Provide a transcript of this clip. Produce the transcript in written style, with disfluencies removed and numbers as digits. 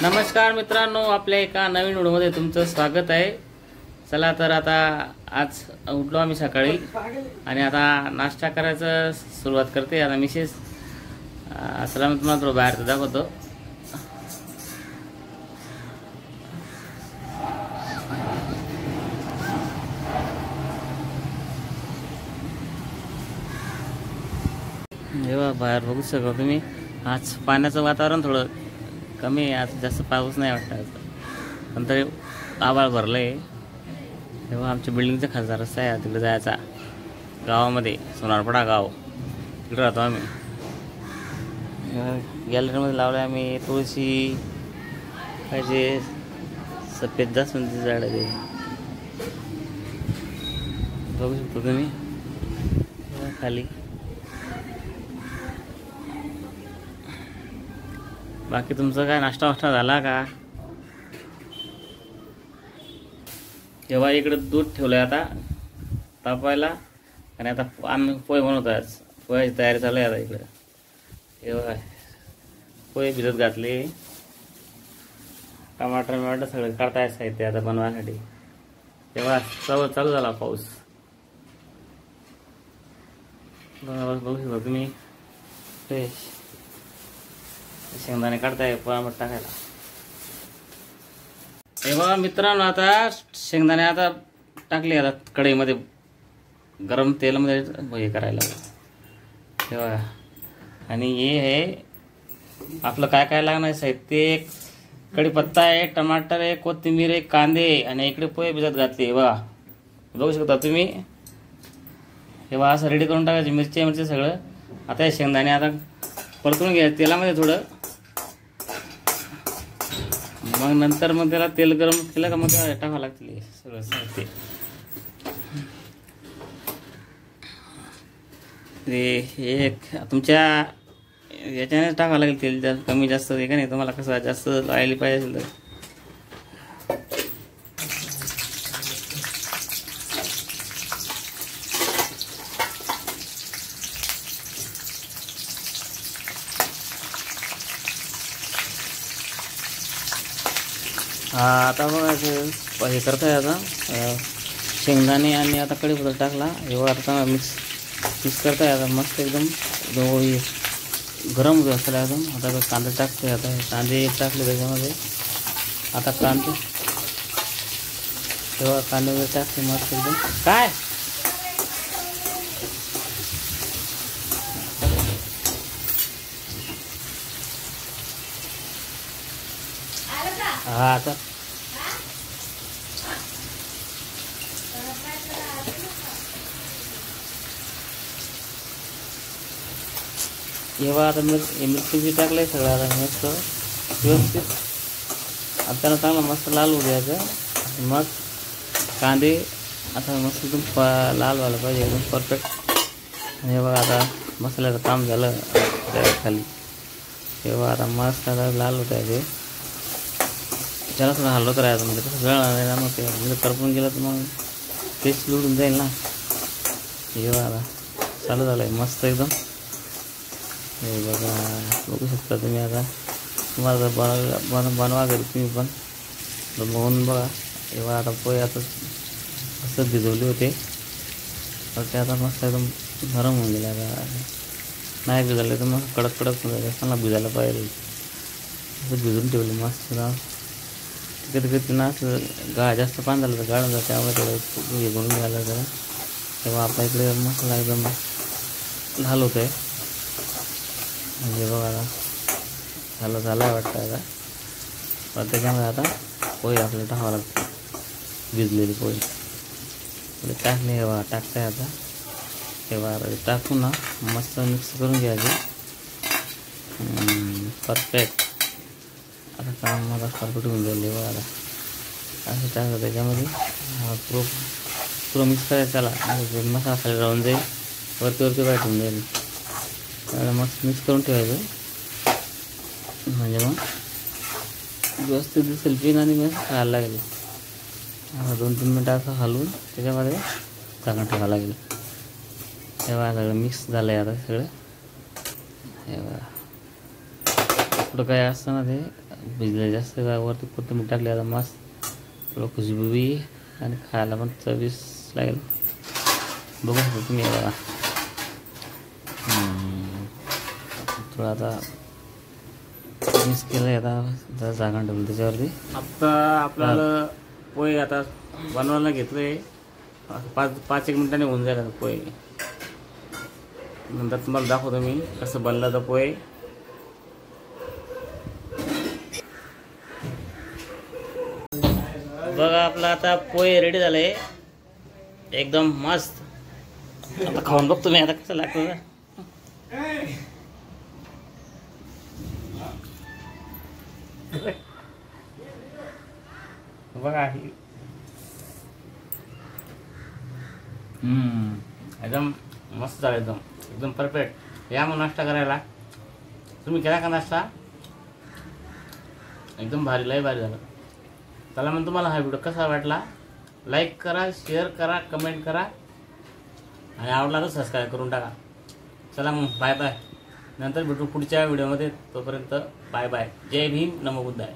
नमस्कार मित्रांनो, आपल्या एका नवीन व्हिडिओमध्ये तुमचं स्वागत आहे। चला तर आता आज उठलो आम्ही सकाळी आणि आता नाश्ता करायचं सुरुवात करते। आता मिसेस चला मी तुम्हाला थोडं बाहेर दाखवतो। जेव्हा बाहेर बघू शकता तुम्ही, आज पाण्याचं वातावरण थोडं कमी आहे। आज जास्त पाऊस नाही वाटत, पण तरी आभाळ भरलं आहे। तेव्हा आमच्या बिल्डिंगचा खालचा रस्ता आहे, तिकडे जायचा गावामध्ये, सोनारपडा गाव, तिकडे राहतो आम्ही। गॅलरीमध्ये लावलं आहे आम्ही तुळशी, पाहिजे सफेद जास्वंदीचं झाड आहे, बघू शकतो तुम्ही खाली। बाकी तुमचा काय नाश्ता वाष्टा झाला का? तेव्हा इकडे दूध ठेवलंय आता तापायला, आणि आता आम्ही पोहे बनवतो। आज पोह्याची तयारी चालू आहे आता इकडे। तेव्हा पोहे भिजत घातले, टमाटर सगळं काढताय साहित्य आता बनवायसाठी। तेव्हा चालू झाला पाऊस, बघू शकता तुम्ही। शेंगदाणे काढताय पोळामध्ये टाकायला। तेव्हा मित्रांनो आता शेंगदाणे आता टाकले, आता कढईमध्ये गरम तेलामध्ये हे करायला तेव्हा। आणि हे आहे आपलं काय काय लागणार साहित्य, कढीपत्ता आहे, टमाटर आहे, कोथिंबीर आहे, कांदे, आणि इकडे पोहे भिजत घातले बघा, बघू शकता तुम्ही। तेव्हा असं रेडी करून टाकायचे, मिरची सगळं। आता हे शेंगदाणे आता परतून घ्यायचं तेलामध्ये थोडं, मग नंतर मग त्याला तेल गरम केलं का मग टाकावं लागतील सगळं साहित्य। हे तुमच्या याच्याने टाकावं लागेल तेल, जास्त कमी जास्त आहे का नाही, तुम्हाला कसं जास्त ऑइली पाहिजे असेल तर। आता बघा हे करताय, आता शेंगदाणे आणि आता कढीपत्ता टाकला, एवढं आता मिक्स करताय आता मस्त एकदम गरम असला एकदम। आता कांदा टाकतोय, आता कांदे टाकले त्याच्यामध्ये, आता कांदे तेव्हा कांदे वगैरे टाकते मस्त एकदम। काय हा आता जेव्हा आता मिरची टाकलंय सगळं, आता मस्त व्यवस्थित आपल्याला चांगला मस्त लाल होऊ द्यायचं। मग कांदे आता मस्त एकदम लाल व्हायला पाहिजे, एकदम परफेक्ट। हे बघा आता मसाल्याचं काम झालं खाली। तेव्हा आता मस्त आता लाल होत आहे ते, त्याला थोडं हलवत राहायचं, म्हणजे कसं गळणार ना, मग ते करपून गेलं तर मग टेस्ट लुडून जाईल ना। हे बघा आता चालू झालं आहे मस्त एकदम। हे बघा बघू शकता तुम्ही, आता तुम्हाला बनवा घरी तुम्ही पण बघून बघा। तेव्हा आता पोहे आता असं भिजवले होते, तर ते आता मस्त एकदम नरम होऊन गेले। आता नाही भिजवले तर मग कडक होऊन जाईल, चांगला भिजायला पाहिजे, असं भिजून ठेवले मस्त ना। कधी ना असं जास्त पाणी झालं तर गाळून जातं, त्यामुळे थोडं हे बनवून घ्यायला जरा। तेव्हा आपल्या इकडे मसाला एकदम लाल होत आहे, म्हणजे बघा झालं आहे वाटतं आता। पण त्याच्यामध्ये आता पोहे आपल्याला टाकावं लागतं, भिजलेली पोहे टाकले। हे बघा टाकताय आता, तेव्हा टाकून ना मस्त मिक्स करून घ्यायचे, परफेक्ट। आता काम मला परफेक्ट होऊन जाईल बघा। आता असं टाकलं त्याच्यामध्ये पुरं मिक्स करायचं, त्याला मसाला खाली राहून जाईल, वरती वाटून जाईल। त्याला मस्त मिक्स करून ठेवायचं, म्हणजे मग व्यवस्थित दिसेल पिन, आणि मग खायला लागेल। 2-3 मिनटं असं हलवून त्याच्यामध्ये झाकण ठेवावं लागेल। तेव्हा सगळं मिक्स झालं आहे आता सगळं। हे बघा पुढं काय असतं ना, ते भिजले जास्त का वरती कोथिंबीर टाकली आता मस्त थोडं खुशबू बी आणि खायला पण चवीस लागेल. बघू शकता तुम्ही बघा. थोडं आता मिक्स केलं आता झाकण ठेवलं त्याच्यावरती. आता आपल्याला पोहे आता बनवायला घेतले 5-1 मिनिटांनी होऊन जाईल आता पोहे. नंतर तुम्हाला दाखवतो मी कसं बनलं तर पोहे. बघा आपलं आता पोहे रेडी झाले एकदम मस्त. आता खाऊन बघतो मी आता कसं लागतं. बघा एकदम मस्त झालं. एकदम परफेक्ट. या मग नाश्ता करायला. तुम्ही केला का नाश्ता? एकदम भारी, लय भारी झालं. चला मग तुम्हाला हा व्हिडिओ कसा वाटला लाईक करा, शेअर करा, कमेंट करा आणि आवडला तर सबस्क्राईब करून टाका. चला मग बाय बाय. नंतर भेटू पुढच्या व्हिडिओमध्ये. तोपर्यंत बाय बाय. जय भीम, नमो बुद्धाय.